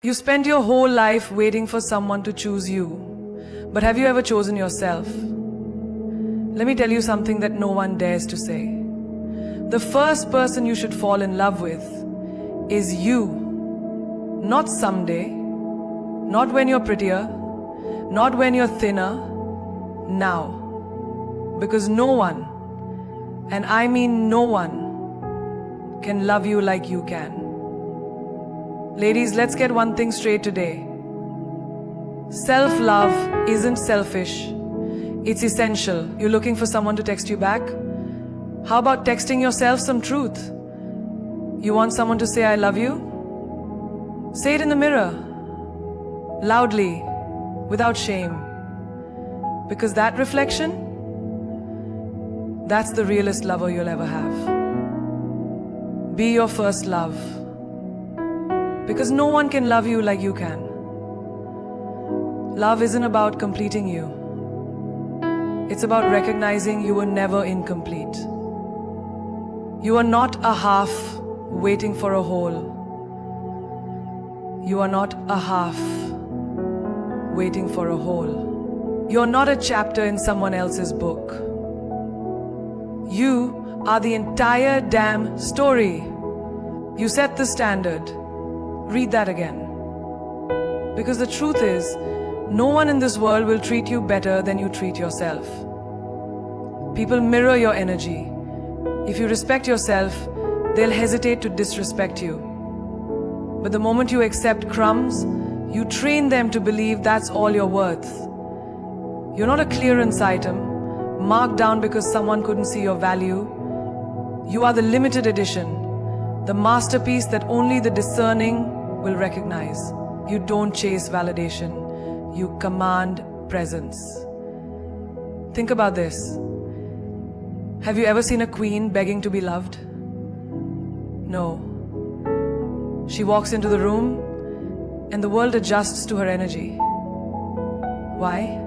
You spent your whole life waiting for someone to choose you. But have you ever chosen yourself? Let me tell you something that no one dares to say. The first person you should fall in love with is you. Not someday, not when you're prettier, not when you're thinner, now. Because no one, and I mean no one, can love you like you can. Ladies, let's get one thing straight today. Self-love isn't selfish. It's essential. You're looking for someone to text you back? How about texting yourself some truth? You want someone to say, I love you? Say it in the mirror, loudly, without shame. Because that reflection, that's the realest lover you'll ever have. Be your first love. Because no one can love you like you can. Love isn't about completing you. It's about recognizing you were never incomplete. You are not a half waiting for a whole. You are not a half waiting for a whole. You're not a chapter in someone else's book. You are the entire damn story. You set the standard. Read that again. Because the truth is, no one in this world will treat you better than you treat yourself. People mirror your energy. If you respect yourself, they'll hesitate to disrespect you. But the moment you accept crumbs, you train them to believe that's all you're worth. You're not a clearance item, marked down because someone couldn't see your value. You are the limited edition, the masterpiece that only the discerning will recognize. You don't chase validation. You command presence. Think about this. Have you ever seen a queen begging to be loved? No. She walks into the room and the world adjusts to her energy. Why?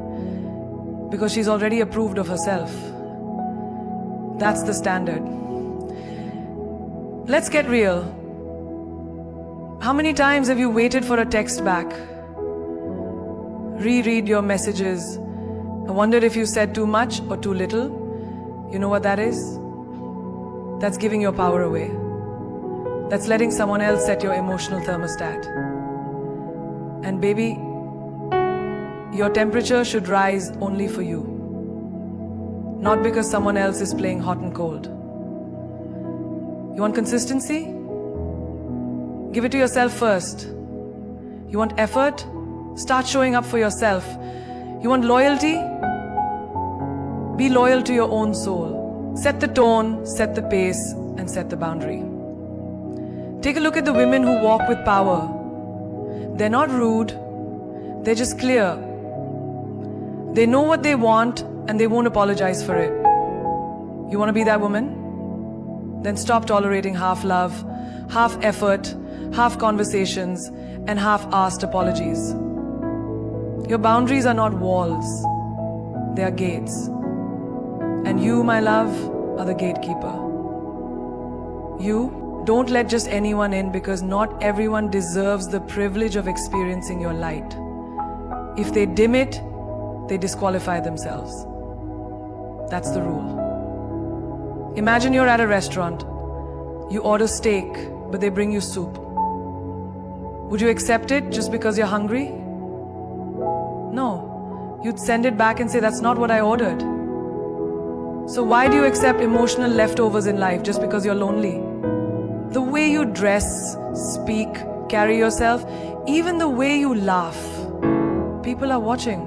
Because she's already approved of herself. That's the standard. Let's get real. How many times have you waited for a text back? Reread your messages. I wondered if you said too much or too little. You know what that is? That's giving your power away. That's letting someone else set your emotional thermostat. And baby, your temperature should rise only for you. Not because someone else is playing hot and cold. You want consistency? Give it to yourself first. You want effort? Start showing up for yourself. You want loyalty? Be loyal to your own soul. Set the tone, set the pace, and set the boundary. Take a look at the women who walk with power. They're not rude, they're just clear. They know what they want and they won't apologize for it. You want to be that woman? Then stop tolerating half love, half effort, half conversations, and half-assed apologies. Your boundaries are not walls, they are gates. And you, my love, are the gatekeeper. You don't let just anyone in because not everyone deserves the privilege of experiencing your light. If they dim it, they disqualify themselves. That's the rule. Imagine you're at a restaurant. You order steak, but they bring you soup. Would you accept it just because you're hungry? No. You'd send it back and say, that's not what I ordered. So why do you accept emotional leftovers in life just because you're lonely? The way you dress, speak, carry yourself, even the way you laugh, people are watching.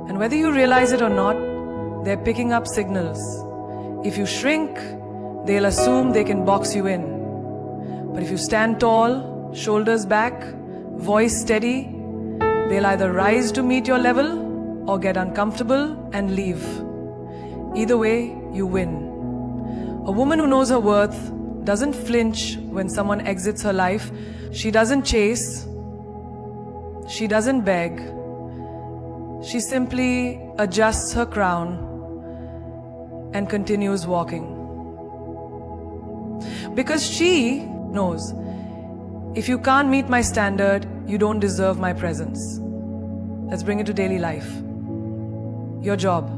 And whether you realize it or not, they're picking up signals. If you shrink, they'll assume they can box you in. But if you stand tall, shoulders back, voice steady, they'll either rise to meet your level or get uncomfortable and leave. Either way, you win. A woman who knows her worth doesn't flinch when someone exits her life. She doesn't chase. She doesn't beg. She simply adjusts her crown and continues walking. Because she knows If you can't meet my standard, you don't deserve my presence. Let's bring it to daily life. Your job.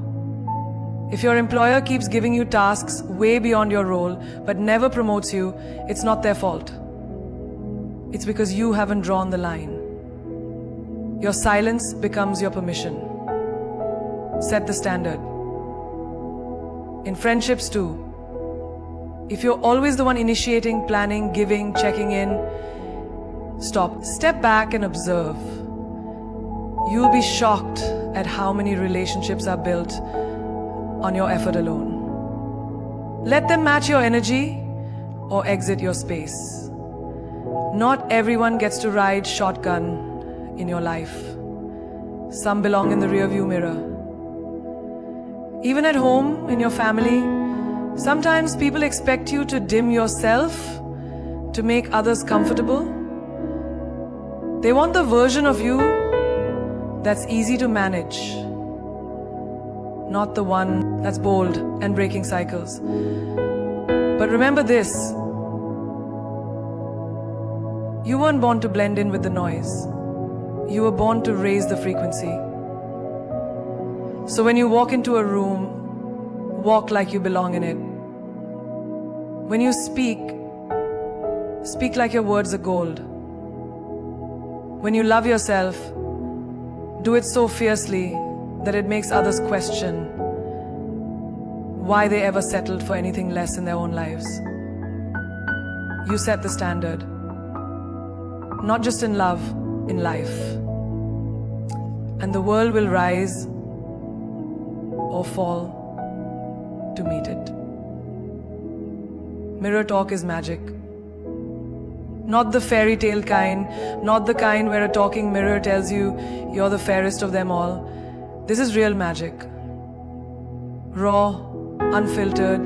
If your employer keeps giving you tasks way beyond your role but never promotes you, it's not their fault. It's because you haven't drawn the line. Your silence becomes your permission. Set the standard. In friendships too. If you're always the one initiating, planning, giving, checking in, stop. Step back and observe. You'll be shocked at how many relationships are built on your effort alone. Let them match your energy or exit your space. Not everyone gets to ride shotgun in your life. Some belong in the rearview mirror. Even at home, in your family, sometimes people expect you to dim yourself to make others comfortable. They want the version of you that's easy to manage, not the one that's bold and breaking cycles. But remember this, you weren't born to blend in with the noise. You were born to raise the frequency. So when you walk into a room, walk like you belong in it. When you speak, speak like your words are gold. When you love yourself, do it so fiercely that it makes others question why they ever settled for anything less in their own lives. You set the standard. Not just in love, in life. And the world will rise or fall to meet it. Mirror talk is magic. Not the fairy tale kind, not the kind where a talking mirror tells you you're the fairest of them all. This is real magic. Raw, unfiltered,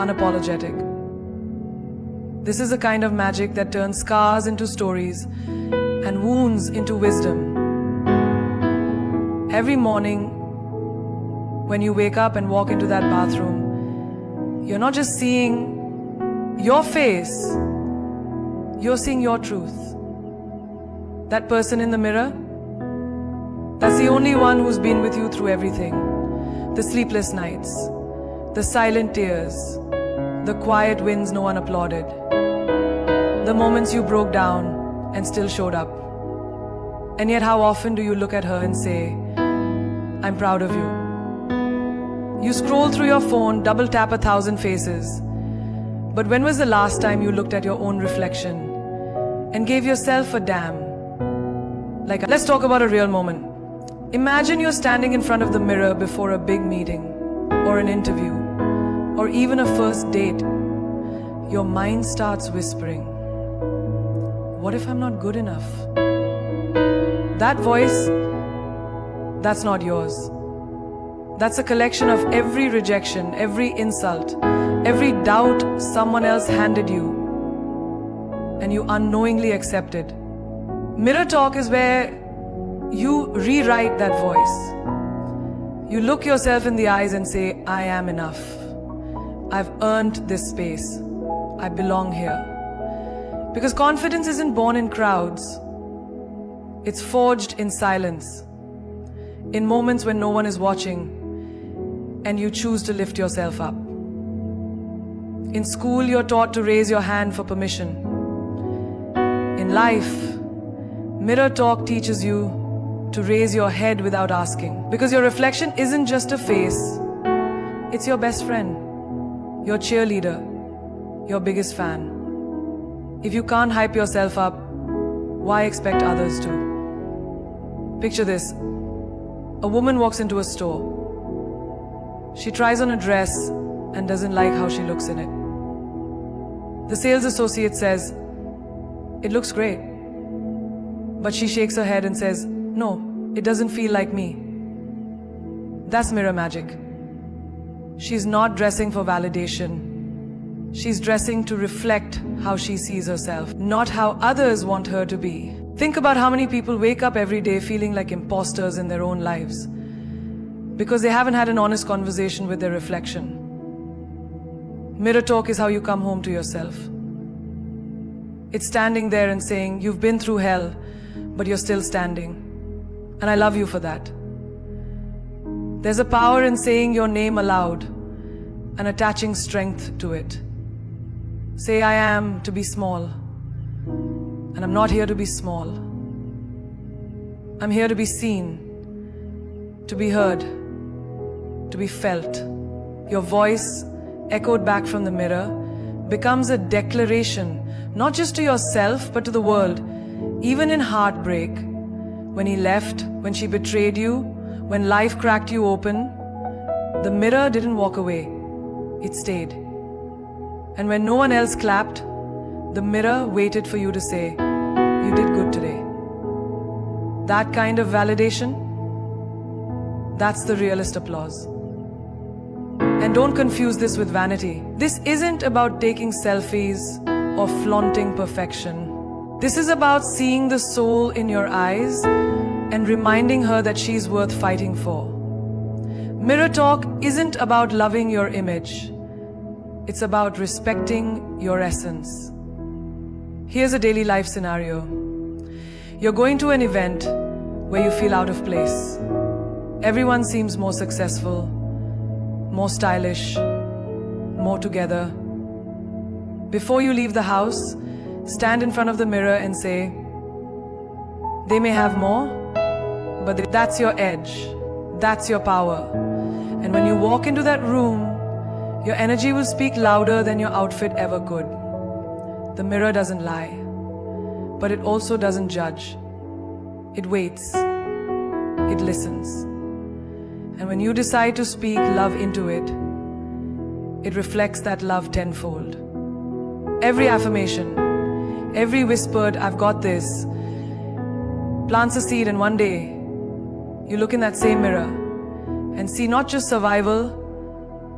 unapologetic. This is a kind of magic that turns scars into stories and wounds into wisdom. Every morning, when you wake up and walk into that bathroom, you're not just seeing your face, you're seeing your truth. That person in the mirror, that's the only one who's been with you through everything. The sleepless nights, the silent tears, the quiet wins no one applauded, the moments you broke down and still showed up. And yet how often do you look at her and say, I'm proud of you? You scroll through your phone, double tap 1,000 faces. But when was the last time you looked at your own reflection and gave yourself a damn? Let's talk about a real moment. Imagine you're standing in front of the mirror before a big meeting or an interview or even a first date. Your mind starts whispering, what if I'm not good enough? That voice, that's not yours. That's a collection of every rejection, every insult, every doubt someone else handed you and you unknowingly accepted. Mirror talk is where you rewrite that voice. You look yourself in the eyes and say, I am enough. I've earned this space. I belong here. Because confidence isn't born in crowds. It's forged in silence. In moments when no one is watching and you choose to lift yourself up. In school, you're taught to raise your hand for permission. In life, mirror talk teaches you to raise your head without asking. Because your reflection isn't just a face, it's your best friend, your cheerleader, your biggest fan. If you can't hype yourself up, why expect others to? Picture this. A woman walks into a store. She tries on a dress and doesn't like how she looks in it. The sales associate says, it looks great. But she shakes her head and says, no, it doesn't feel like me. That's mirror magic. She's not dressing for validation. She's dressing to reflect how she sees herself, not how others want her to be. Think about how many people wake up every day feeling like imposters in their own lives because they haven't had an honest conversation with their reflection. Mirror talk is how you come home to yourself. It's standing there and saying, you've been through hell, but you're still standing. And I love you for that. There's a power in saying your name aloud and attaching strength to it. Say, I am to be small, and I'm not here to be small. I'm here to be seen, to be heard, to be felt. Your voice, echoed back from the mirror, becomes a declaration, not just to yourself, but to the world. Even in heartbreak, when he left, when she betrayed you, when life cracked you open, the mirror didn't walk away. It stayed. And when no one else clapped, the mirror waited for you to say, you did good today. That kind of validation, that's the realest applause. And don't confuse this with vanity. This isn't about taking selfies or flaunting perfection. This is about seeing the soul in your eyes and reminding her that she's worth fighting for. Mirror talk isn't about loving your image. It's about respecting your essence. Here's a daily life scenario. You're going to an event where you feel out of place. Everyone seems more successful, more stylish, more together. Before you leave the house, stand in front of the mirror and say, they may have more, but that's your edge, that's your power. And when you walk into that room, your energy will speak louder than your outfit ever could. The mirror doesn't lie, but it also doesn't judge. It waits, it listens. And when you decide to speak love into it, it reflects that love tenfold. Every affirmation, every whispered, I've got this, plants a seed, and one day, you look in that same mirror and see not just survival,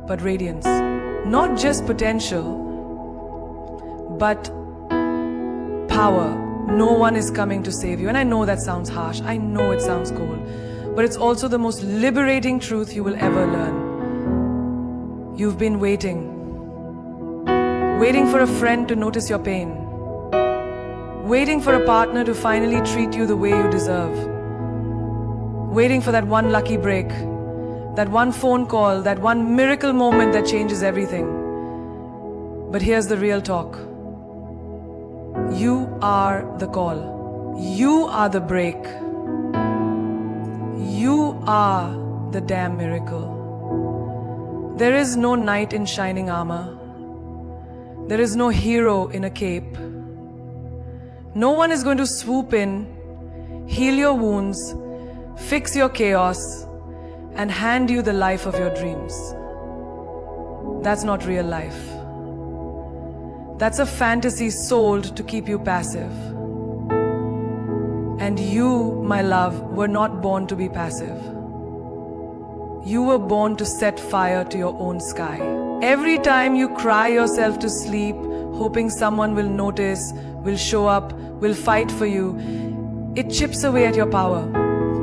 but radiance. Not just potential, but power. No one is coming to save you. And I know that sounds harsh. I know it sounds cold. But it's also the most liberating truth you will ever learn. You've been waiting. Waiting for a friend to notice your pain. Waiting for a partner to finally treat you the way you deserve. Waiting for that one lucky break. That one phone call, that one miracle moment that changes everything. But here's the real talk. You are the call. You are the break. You are the damn miracle. There is no knight in shining armor. There is no hero in a cape. No one is going to swoop in, heal your wounds, fix your chaos, and hand you the life of your dreams. That's not real life. That's a fantasy sold to keep you passive. And you, my love, were not born to be passive. You were born to set fire to your own sky. Every time you cry yourself to sleep, hoping someone will notice, will show up, will fight for you, it chips away at your power.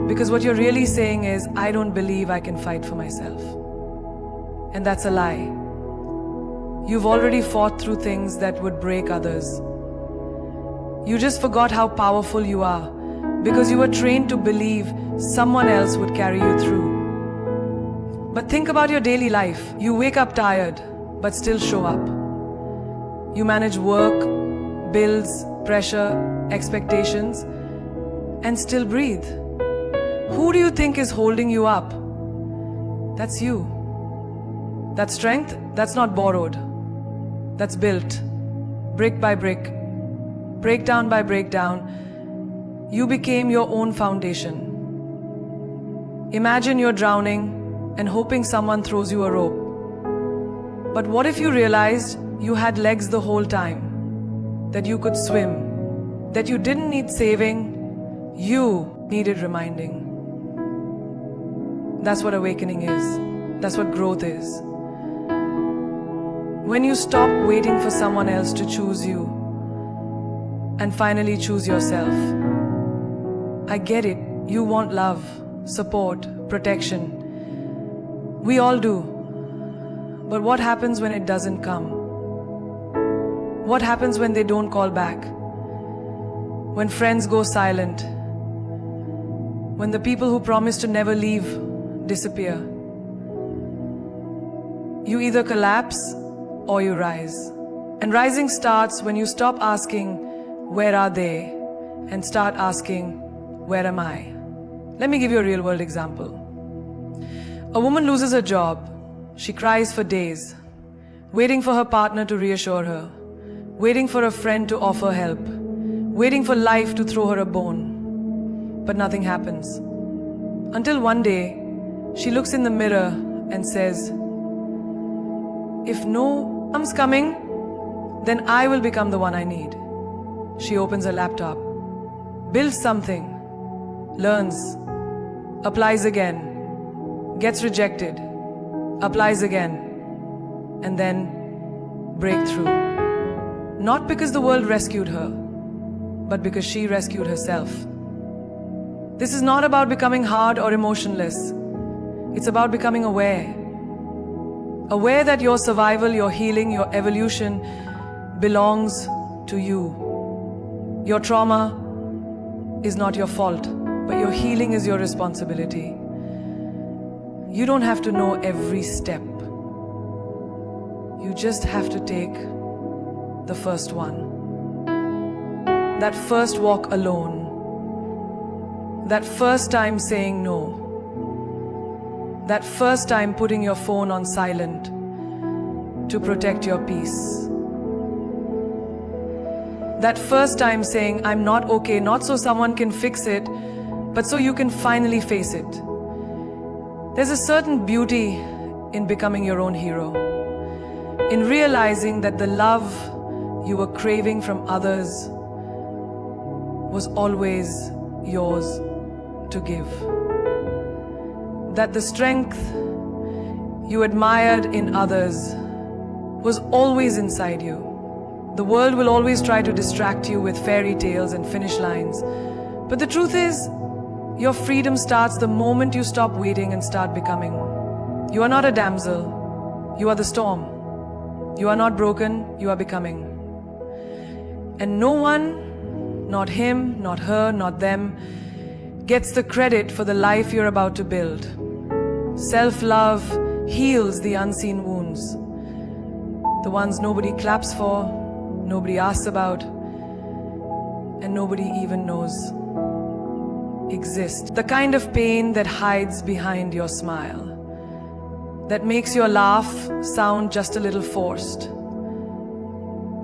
Because what you're really saying is, I don't believe I can fight for myself. And that's a lie. You've already fought through things that would break others. You just forgot how powerful you are because you were trained to believe someone else would carry you through. But think about your daily life. You wake up tired, but still show up. You manage work, bills, pressure, expectations, and still breathe. Who do you think is holding you up? That's you. That strength, that's not borrowed. That's built, brick by brick, breakdown by breakdown. You became your own foundation. Imagine you're drowning and hoping someone throws you a rope. But what if you realized you had legs the whole time? That you could swim? That you didn't need saving? You needed reminding. That's what awakening is. That's what growth is. When you stop waiting for someone else to choose you and finally choose yourself. I get it. You want love, support, protection. We all do. But what happens when it doesn't come? What happens when they don't call back? when friends go silent, when the people who promise to never leave disappear. You either collapse or you rise. And rising starts when you stop asking, where are they? And start asking, where am I? Let me give you a real world example. A woman loses her job. She cries for days, waiting for her partner to reassure her, waiting for a friend to offer help, waiting for life to throw her a bone. But nothing happens. Until one day, she looks in the mirror and says, if no comes coming, then I will become the one I need. She opens her laptop, builds something, learns, applies again, gets rejected, applies again, and then breakthrough. Not because the world rescued her, but because she rescued herself. This is not about becoming hard or emotionless. It's about becoming aware. Aware that your survival, your healing, your evolution belongs to you. Your trauma is not your fault, but your healing is your responsibility. You don't have to know every step. You just have to take the first one. That first walk alone. That first time saying no. That first time putting your phone on silent to protect your peace. That first time saying, I'm not okay, not so someone can fix it, but so you can finally face it. There's a certain beauty in becoming your own hero, in realizing that the love you were craving from others was always yours to give. That the strength you admired in others was always inside you. The world will always try to distract you with fairy tales and finish lines. But the truth is, your freedom starts the moment you stop waiting and start becoming. You are not a damsel. You are the storm. You are not broken. You are becoming. And no one, not him, not her, not them, gets the credit for the life you're about to build. Self-love heals the unseen wounds. The ones nobody claps for, nobody asks about, and nobody even knows exist. The kind of pain that hides behind your smile, that makes your laugh sound just a little forced,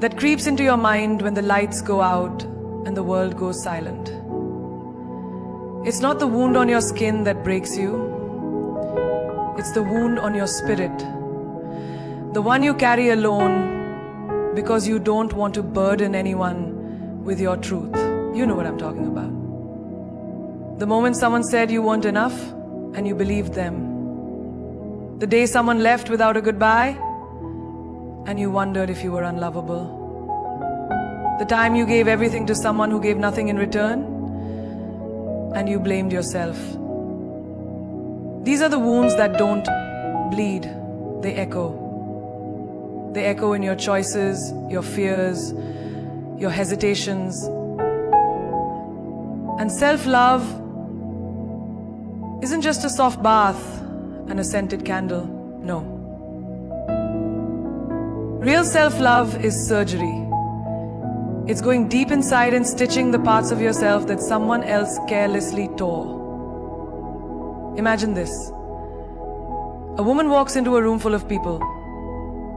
that creeps into your mind when the lights go out and the world goes silent. It's not the wound on your skin that breaks you. It's the wound on your spirit, the one you carry alone because you don't want to burden anyone with your truth. You know what I'm talking about. The moment someone said you weren't enough and you believed them. The day someone left without a goodbye and you wondered if you were unlovable. The time you gave everything to someone who gave nothing in return and you blamed yourself. These are the wounds that don't bleed, they echo. They echo in your choices, your fears, your hesitations. And self-love isn't just a soft bath and a scented candle, no. Real self-love is surgery. It's going deep inside and stitching the parts of yourself that someone else carelessly tore. Imagine this. A woman walks into a room full of people,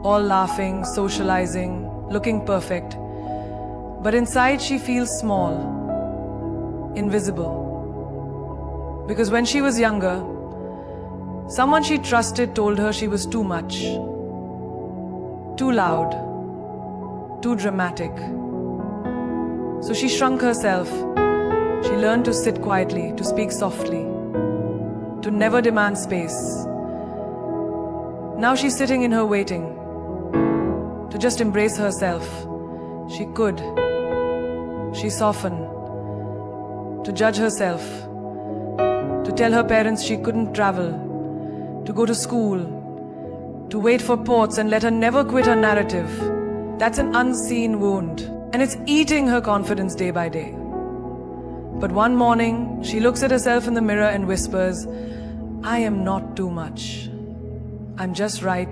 all laughing, socializing, looking perfect. But inside she feels small, invisible. Because when she was younger, someone she trusted told her she was too much, too loud, too dramatic. So she shrunk herself. She learned to sit quietly, to speak softly, to never demand space. Now she's sitting in her waiting, to just embrace herself. She could. She softened, to judge herself, to tell her parents she couldn't travel, to go to school, to wait for ports and let her never quit her narrative. That's an unseen wound, and it's eating her confidence day by day. But one morning, she looks at herself in the mirror and whispers, I am not too much. I'm just right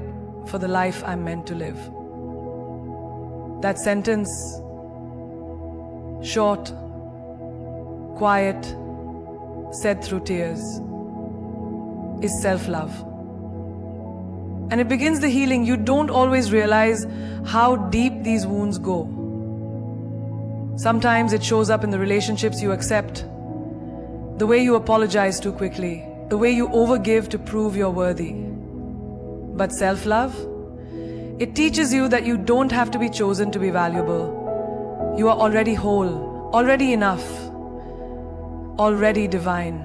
for the life I'm meant to live. That sentence, short, quiet, said through tears, is self-love. And it begins the healing. You don't always realize how deep these wounds go. Sometimes it shows up in the relationships you accept, the way you apologize too quickly, the way you overgive to prove you're worthy. But self-love, it teaches you that you don't have to be chosen to be valuable. You are already whole, already enough, already divine.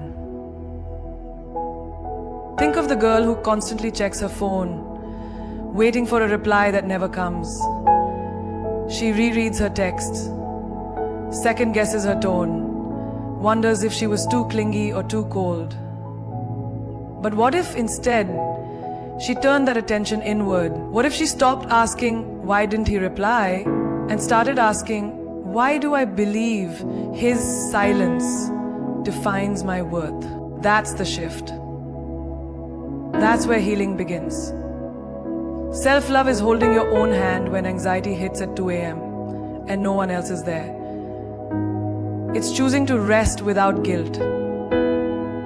Think of the girl who constantly checks her phone, waiting for a reply that never comes. She rereads her texts, second guesses her tone, wonders if she was too clingy or too cold. But what if instead she turned that attention inward? What if she stopped asking, why didn't he reply, and started asking, why do I believe his silence defines my worth? That's the shift. That's where healing begins. Self-love is holding your own hand when anxiety hits at 2 a.m. and no one else is there. It's choosing to rest without guilt,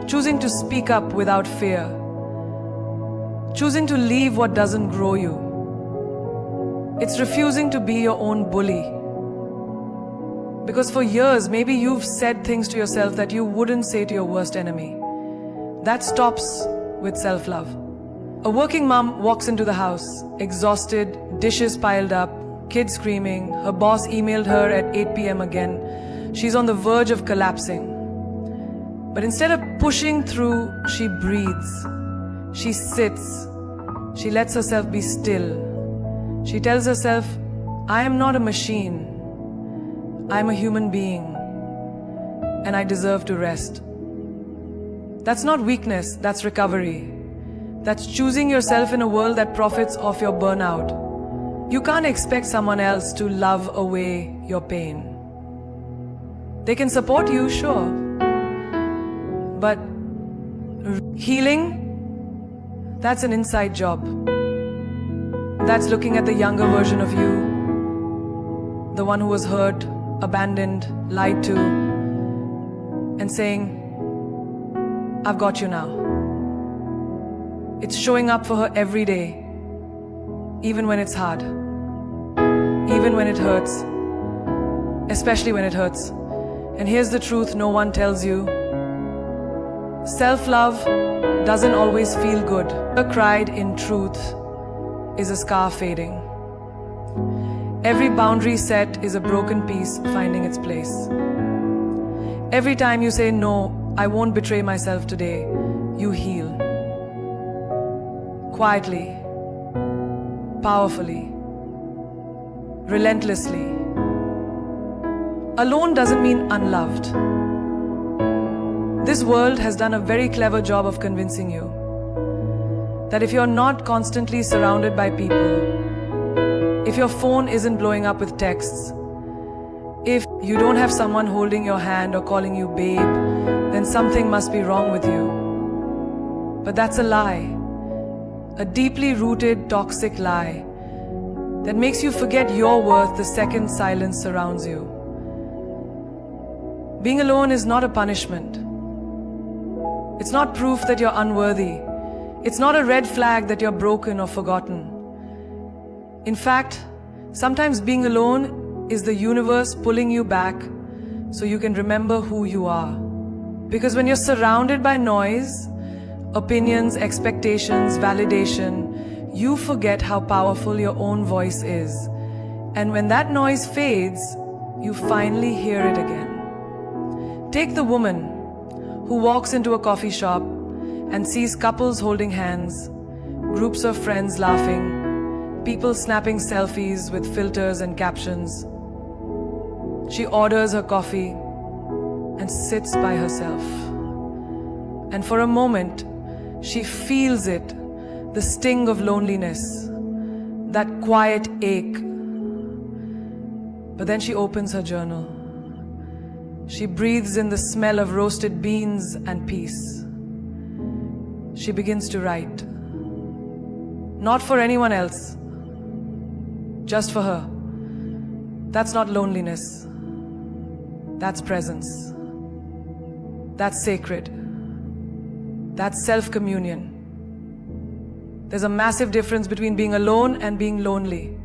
choosing to speak up without fear, choosing to leave what doesn't grow you. It's refusing to be your own bully. Because for years, maybe you've said things to yourself that you wouldn't say to your worst enemy. That stops with self-love. A working mom walks into the house, exhausted, dishes piled up, kids screaming, her boss emailed her at 8 p.m. again. She's on the verge of collapsing. But instead of pushing through, she breathes. She sits. She lets herself be still. She tells herself, I am not a machine. I'm a human being. And I deserve to rest. That's not weakness, that's recovery. That's choosing yourself in a world that profits off your burnout. You can't expect someone else to love away your pain. They can support you, sure. But healing, that's an inside job. That's looking at the younger version of you, the one who was hurt, abandoned, lied to, and saying, I've got you now. It's showing up for her every day, even when it's hard, even when it hurts, especially when it hurts. And here's the truth no one tells you. Self-love doesn't always feel good. A cried in truth is a scar fading. Every boundary set is a broken piece finding its place. Every time you say, no, I won't betray myself today, you heal. Quietly, powerfully, relentlessly. Alone doesn't mean unloved. This world has done a very clever job of convincing you that if you're not constantly surrounded by people, if your phone isn't blowing up with texts, if you don't have someone holding your hand or calling you babe, then something must be wrong with you. But that's a lie. A deeply rooted, toxic lie that makes you forget your worth the second silence surrounds you. Being alone is not a punishment. It's not proof that you're unworthy. It's not a red flag that you're broken or forgotten. In fact, sometimes being alone is the universe pulling you back so you can remember who you are. Because when you're surrounded by noise, opinions, expectations, validation, you forget how powerful your own voice is. And when that noise fades, you finally hear it again. Take the woman who walks into a coffee shop and sees couples holding hands, groups of friends laughing, people snapping selfies with filters and captions. She orders her coffee and sits by herself. And for a moment, she feels it, the sting of loneliness, that quiet ache. But then she opens her journal She breathes in the smell of roasted beans and peace. She begins to write. Not for anyone else, just for her. That's not loneliness. That's presence. That's sacred. That's self-communion. There's a massive difference between being alone and being lonely.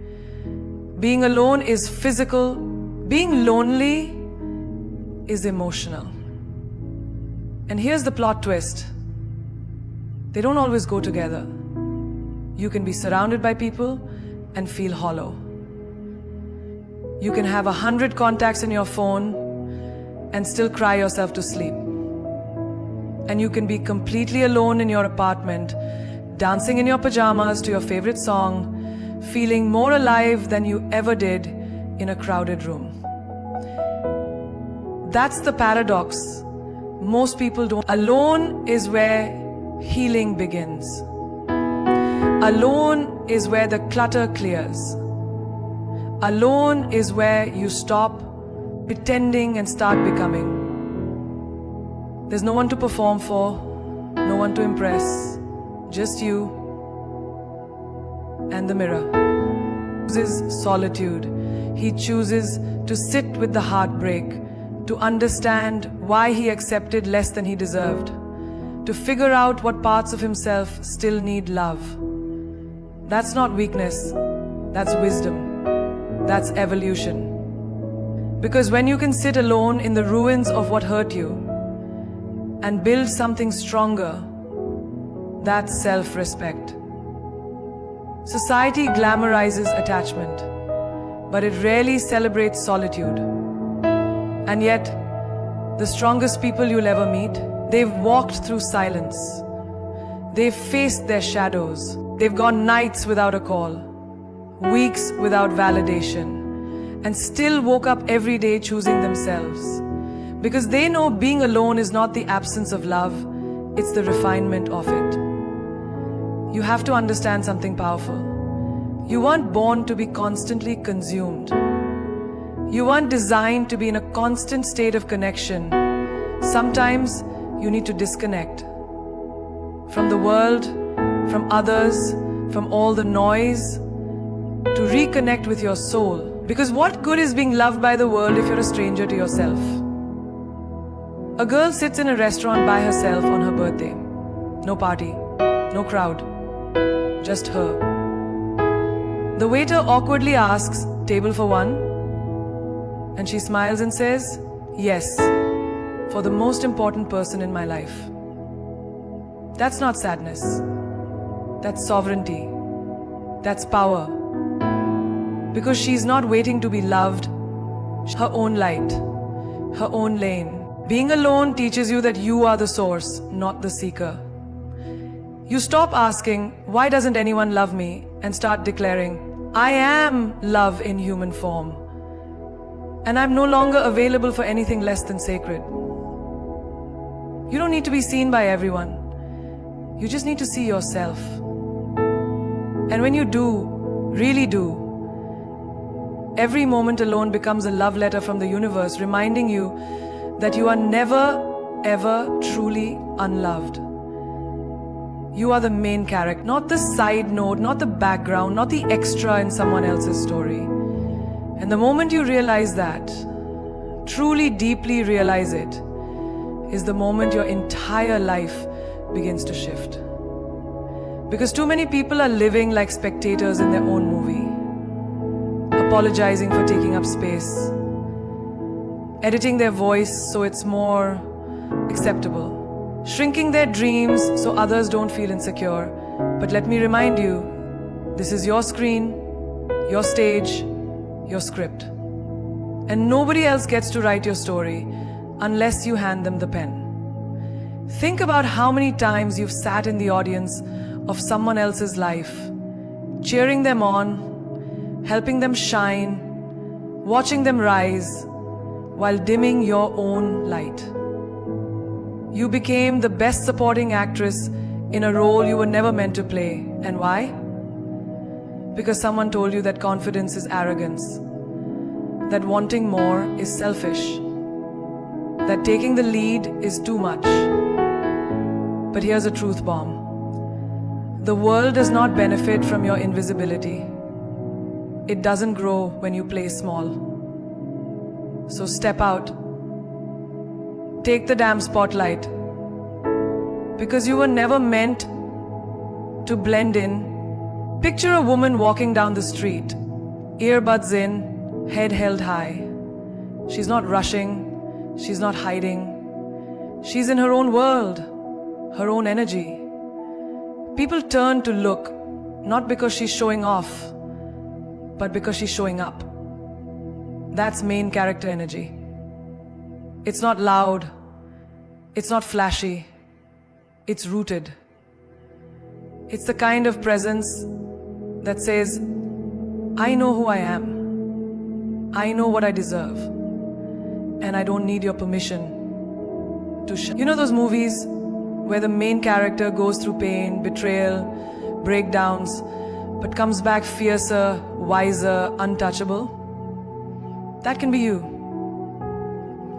Being alone is physical. Being lonely is emotional. And here's the plot twist. They don't always go together. You can be surrounded by people and feel hollow. You can have 100 contacts in your phone and still cry yourself to sleep. And you can be completely alone in your apartment, dancing in your pajamas to your favorite song, feeling more alive than you ever did in a crowded room. That's the paradox. Most people don't. Alone is where healing begins. Alone is where the clutter clears. Alone is where you stop pretending and start becoming. There's no one to perform for, no one to impress, just you and the mirror. He chooses solitude. He chooses to sit with the heartbreak, to understand why he accepted less than he deserved, to figure out what parts of himself still need love. That's not weakness, that's wisdom, that's evolution. Because when you can sit alone in the ruins of what hurt you and build something stronger, that's self-respect. Society glamorizes attachment, but it rarely celebrates solitude. And yet, the strongest people you'll ever meet, they've walked through silence. They've faced their shadows. They've gone nights without a call, weeks without validation, and still woke up every day choosing themselves. Because they know being alone is not the absence of love, it's the refinement of it. You have to understand something powerful. You weren't born to be constantly consumed. You weren't designed to be in a constant state of connection. Sometimes you need to disconnect from the world, from others, from all the noise, to reconnect with your soul. Because what good is being loved by the world if you're a stranger to yourself? A girl sits in a restaurant by herself on her birthday. No party, no crowd, just her. The waiter awkwardly asks, "Table for one?" And she smiles and says, "Yes, for the most important person in my life." That's not sadness. That's sovereignty. That's power. Because she's not waiting to be loved. Her own light, her own lane. Being alone teaches you that you are the source, not the seeker. You stop asking, "Why doesn't anyone love me?" and start declaring, "I am love in human form. And I'm no longer available for anything less than sacred." You don't need to be seen by everyone. You just need to see yourself. And when you do, really do, every moment alone becomes a love letter from the universe reminding you that you are never, ever truly unloved. You are the main character, not the side note, not the background, not the extra in someone else's story. And the moment you realize that, truly deeply realize it, is the moment your entire life begins to shift. Because too many people are living like spectators in their own movie, apologizing for taking up space, editing their voice so it's more acceptable, shrinking their dreams so others don't feel insecure. But let me remind you, this is your screen, your stage, your script. And nobody else gets to write your story unless you hand them the pen. Think about how many times you've sat in the audience of someone else's life, cheering them on, helping them shine, watching them rise, while dimming your own light. You became the best supporting actress in a role you were never meant to play. And why? Because someone told you that confidence is arrogance, that wanting more is selfish. that taking the lead is too much. But here's a truth bomb. The world does not benefit from your invisibility. It doesn't grow when you play small. So step out. Take the damn spotlight. Because you were never meant to blend in. Picture a woman walking down the street, earbuds in, head held high. She's not rushing, she's not hiding. She's in her own world, her own energy. People turn to look, not because she's showing off, but because she's showing up. That's main character energy. It's not loud, it's not flashy, it's rooted. It's the kind of presence that says, I know who I am. I know what I deserve. And I don't need your permission to You know those movies where the main character goes through pain, betrayal, breakdowns, but comes back fiercer, wiser, untouchable? That can be you.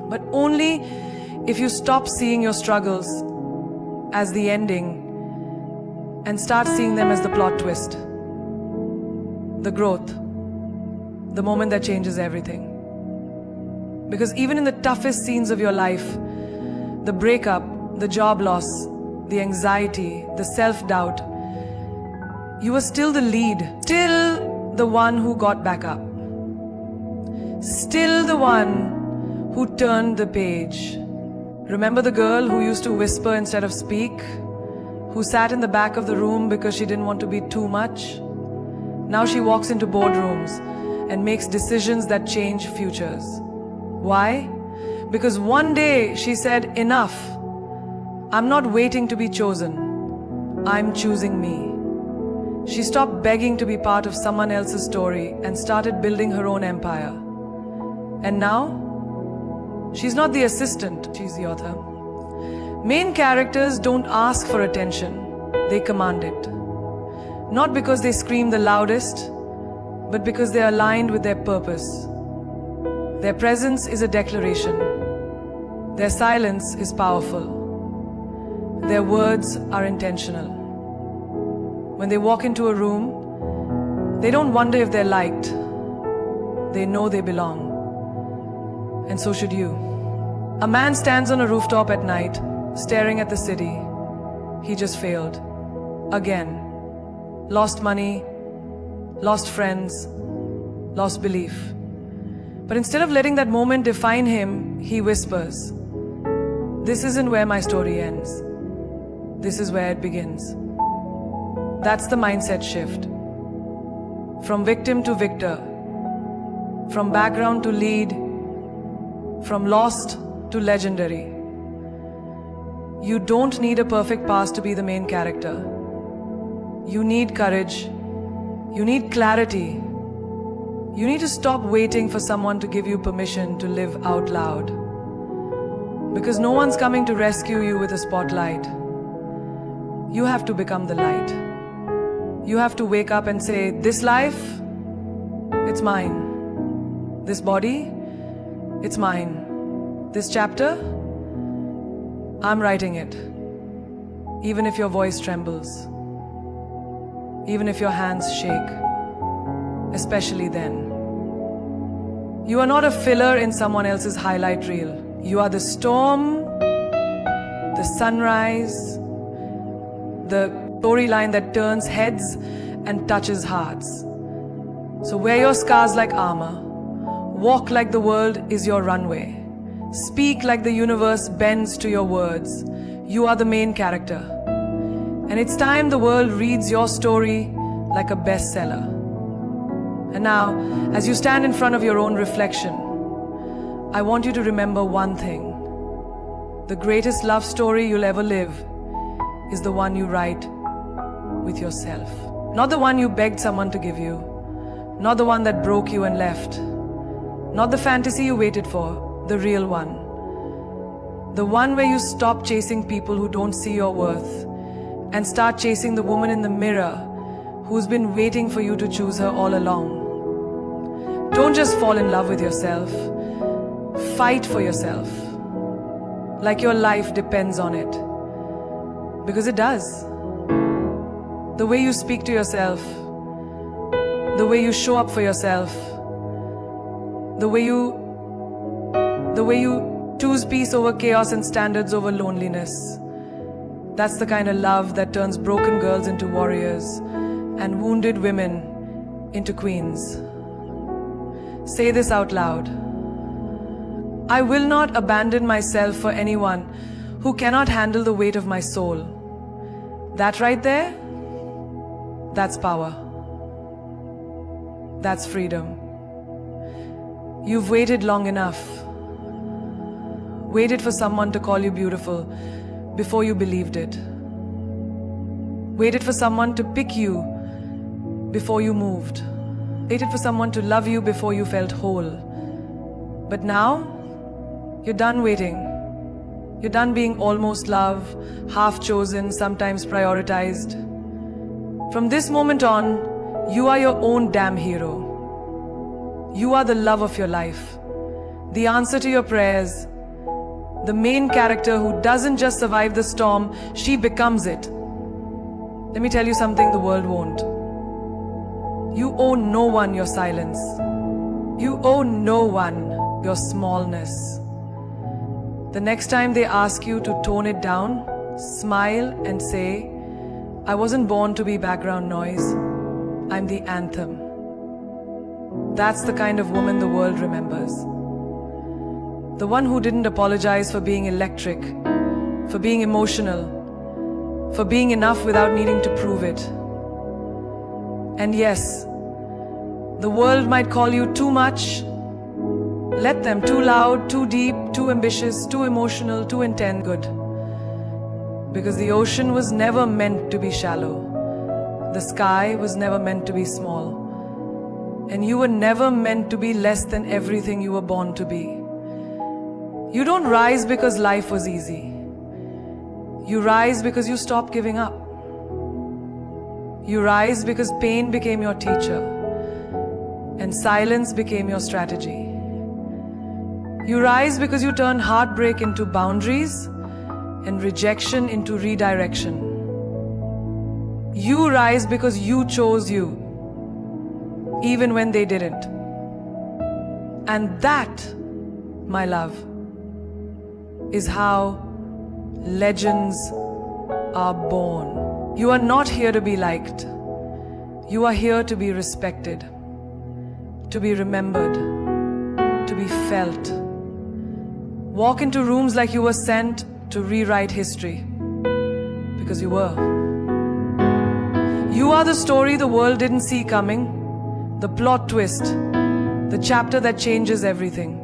But only if you stop seeing your struggles as the ending and start seeing them as the plot twist, the growth, the moment that changes everything. Because even in the toughest scenes of your life, the breakup, the job loss, the anxiety, the self-doubt, you were still the lead, still the one who got back up, still the one who turned the page. Remember the girl who used to whisper instead of speak? Who sat in the back of the room because she didn't want to be too much? Now she walks into boardrooms and makes decisions that change futures. Why? Because one day she said, enough. I'm not waiting to be chosen. I'm choosing me. She stopped begging to be part of someone else's story and started building her own empire. And now, she's not the assistant, she's the author. Main characters don't ask for attention, they command it. Not because they scream the loudest, but because they're aligned with their purpose. Their presence is a declaration. Their silence is powerful. Their words are intentional. When they walk into a room, they don't wonder if they're liked. They know they belong. And so should you. A man stands on a rooftop at night, staring at the city. He just failed. Again. Lost money, lost friends, lost belief. But instead of letting that moment define him, he whispers, this isn't where my story ends. This is where it begins. That's the mindset shift. From victim to victor. From background to lead. From lost to legendary. You don't need a perfect past to be the main character. You need courage. You need clarity. You need to stop waiting for someone to give you permission to live out loud. Because no one's coming to rescue you with a spotlight. You have to become the light. You have to wake up and say, this life, it's mine. This body, it's mine. This chapter, I'm writing it. Even if your voice trembles. Even if your hands shake. Especially then. You are not a filler in someone else's highlight reel. You are the storm, the sunrise, the storyline that turns heads and touches hearts. So wear your scars like armor. Walk like the world is your runway. Speak like the universe bends to your words. You are the main character. And it's time the world reads your story like a bestseller. And now, as you stand in front of your own reflection, I want you to remember one thing. The greatest love story you'll ever live is the one you write with yourself. Not the one you begged someone to give you. Not the one that broke you and left. Not the fantasy you waited for. The real one. The one where you stop chasing people who don't see your worth and start chasing the woman in the mirror who's been waiting for you to choose her all along. Don't just fall in love with yourself. Fight for yourself. like your life depends on it. Because it does. The way you speak to yourself, the way you show up for yourself, the way you choose peace over chaos and standards over loneliness. That's the kind of love that turns broken girls into warriors and wounded women into queens. Say this out loud. I will not abandon myself for anyone who cannot handle the weight of my soul. That right there, that's power. That's freedom. You've waited long enough. Waited for someone to call you beautiful before you believed it. Waited for someone to pick you before you moved. Waited for someone to love you before you felt whole. But now, you're done waiting. You're done being almost love, half chosen, sometimes prioritized. From this moment on, you are your own damn hero. You are the love of your life, the answer to your prayers, the main character who doesn't just survive the storm, she becomes it. Let me tell you something the world won't. You owe no one your silence. You owe no one your smallness. The next time they ask you to tone it down, smile and say, I wasn't born to be background noise. I'm the anthem. That's the kind of woman the world remembers. The one who didn't apologize for being electric, for being emotional, for being enough without needing to prove it. And yes, the world might call you too much. Let them. Too loud, too deep, too ambitious, too emotional, too intense. Good. Because the ocean was never meant to be shallow. The sky was never meant to be small. And you were never meant to be less than everything you were born to be. You don't rise because life was easy. You rise because you stopped giving up. You rise because pain became your teacher and silence became your strategy. You rise because you turned heartbreak into boundaries and rejection into redirection. You rise because you chose you, even when they didn't. And that, my love, is how legends are born. You are not here to be liked. You are here to be respected, to be remembered, to be felt. Walk into rooms like you were sent to rewrite history, because you were. You are the story the world didn't see coming, the plot twist, the chapter that changes everything.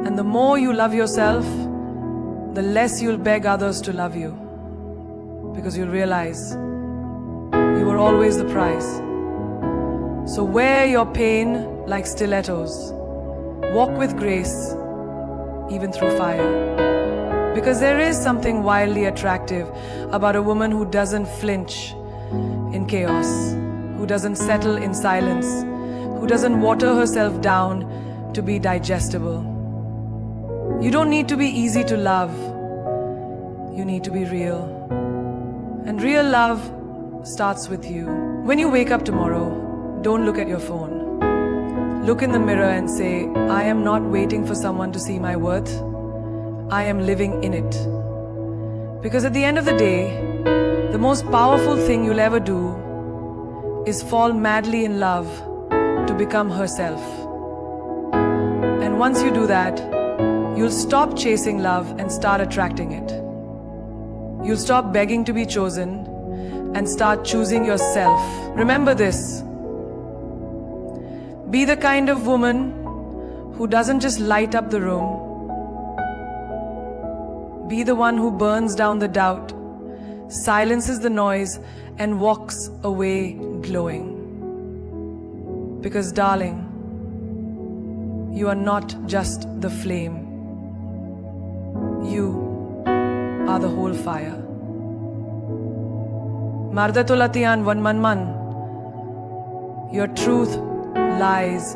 And the more you love yourself, the less you'll beg others to love you, because you'll realize you were always the prize. So wear your pain like stilettos. Walk with grace, even through fire. Because there is something wildly attractive about a woman who doesn't flinch in chaos, who doesn't settle in silence, who doesn't water herself down to be digestible. You don't need to be easy to love. You need to be real. And real love starts with you. When you wake up tomorrow, don't look at your phone. Look in the mirror and say, I am not waiting for someone to see my worth. I am living in it. Because at the end of the day, the most powerful thing you'll ever do is fall madly in love to become herself. And once you do that, you'll stop chasing love and start attracting it. You'll stop begging to be chosen and start choosing yourself. Remember this. Be the kind of woman who doesn't just light up the room. Be the one who burns down the doubt, silences the noise, and walks away glowing. Because, darling, you are not just the flame. You are the whole fire. Mardatolatian one man. Your truth lies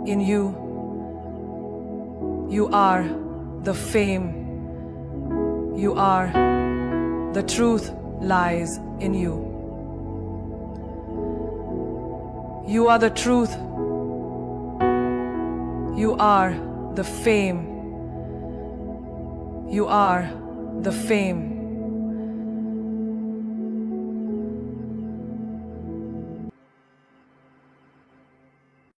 in you. You are the fame. You are. The truth lies in you. You are the truth. You are the fame. You are the fame.